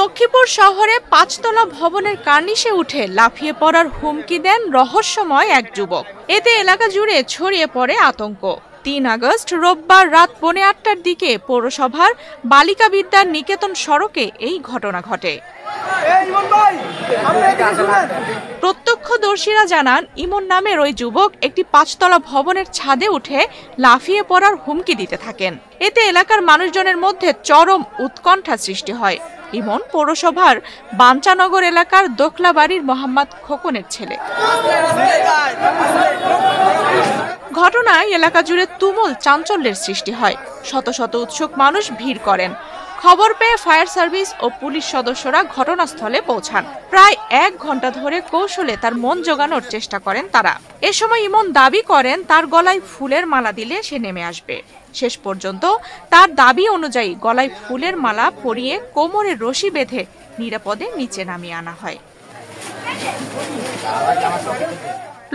লক্ষ্মীপুর শহরে ৫তলা ভবনের কার্নিশে উঠে লাফিয়ে পড়ার হুমকি দেন রহস্যময় এক যুবক। এতে এলাকা জুড়ে ছড়িয়ে পড়ে আতঙ্ক। ৩ আগস্ট রোববার রাত ৮:৩০টার দিকে পৌরসভার বালিকা বিদ্যা নিকেতন সড়কে এই ঘটনা ঘটে। প্রত্যক্ষদর্শীরা জানান, ইমন নামের ওই যুবক একটি ৫তলা ভবনের ছাদে উঠে লাফিয়ে পড়ার হুমকি দিতে থাকেন। এতে এলাকার মানুষজনের মধ্যে চরম উৎকণ্ঠা সৃষ্টি হয়। ইমন পৌরসভার বাঞ্চানগর এলাকার দোখলাবাড়ির মোহাম্মদ খোকনের ছেলে। ঘটনায় এলাকা জুড়ে তুমুল চাঞ্চল্যের সৃষ্টি হয়। শত শত উৎসুক মানুষ ভিড় করেন। খবর পেয়ে ফায়ার সার্ভিস ও পুলিশ সদস্যরা ঘটনাস্থলে পৌঁছান। প্রায় ১ ঘন্টা ধরে কৌশলে তার মন জোগানোর চেষ্টা করেন তারা। এ সময় ইমন দাবি করেন তার গলায় ফুলের মালা দিলে সে নেমে আসবে। শেষ পর্যন্ত তার দাবি অনুযায়ী গলায় ফুলের মালা পরিয়ে কোমরে রশি বেঁধে নিরাপদে নিচে নামিয়ে আনা হয়।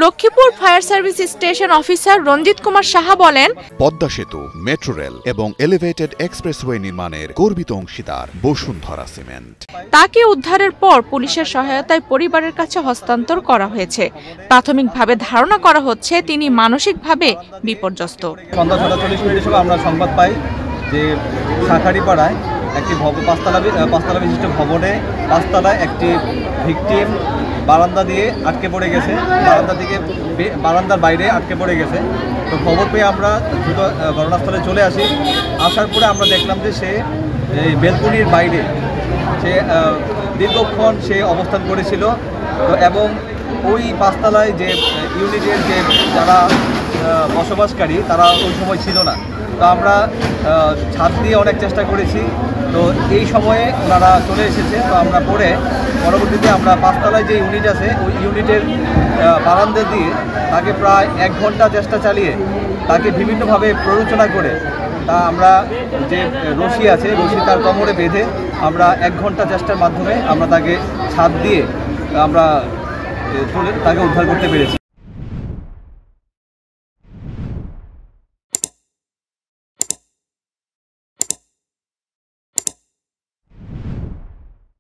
Lakshmipur fire service station officer Ranjit Kumar Saha বলেন, পদ্মা সেতু, মেট্রো রেল এবং এলিভেটেড এক্সপ্রেসওয়ে নির্মাণের গর্বিত অংশীদার বসুন্ধরা সিমেন্ট। তাকে উদ্ধারের পর পুলিশের সহায়তায় পরিবারের কাছে হস্তান্তর করা হয়েছে। প্রাথমিকভাবে ধারণা করা হচ্ছে তিনি মানসিকভাবে বিপর্যস্ত। সন্ধ্যা ৬:৪০ মিনিটের সময় আমরা সংবাদ পাই যে শাঁখারীপাড়ায় একটি ৫তলা বিশিষ্ট ভবনে ৫তলায় একটি ভিকটিম বারান্দা দিয়ে আটকে পড়ে গেছে, বারান্দার বাইরে আটকে পড়ে গেছে। তো খবর পেয়ে আমরা দ্রুত ঘটনাস্থলে চলে আসি। আসার পরে আমরা দেখলাম যে সে এই বেলকনির বাইরে সে দীর্ঘক্ষণ সে অবস্থান করেছিল। তো এবং ওই ৫তলায় যে ইউনিটের যে যারা বসবাসকারী তারা ওই সময় ছিল না। তো আমরা ছাদ দিয়ে অনেক চেষ্টা করেছি। তো এই সময়ে ওনারা চলে এসেছে। তো আমরা পরবর্তীতে আমরা ৫তলায় যে ইউনিট আছে ওই ইউনিটের বারান্দা দিয়ে তাকে প্রায় ১ ঘন্টা চেষ্টা চালিয়ে তাকে বিভিন্নভাবে প্ররোচনা করে তা আমরা যে রশি আছে রশি তার কোমরে বেঁধে আমরা ১ ঘন্টা চেষ্টার মাধ্যমে আমরা তাকে ছাদ দিয়ে আমরা তাকে উদ্ধার করতে পেরেছি।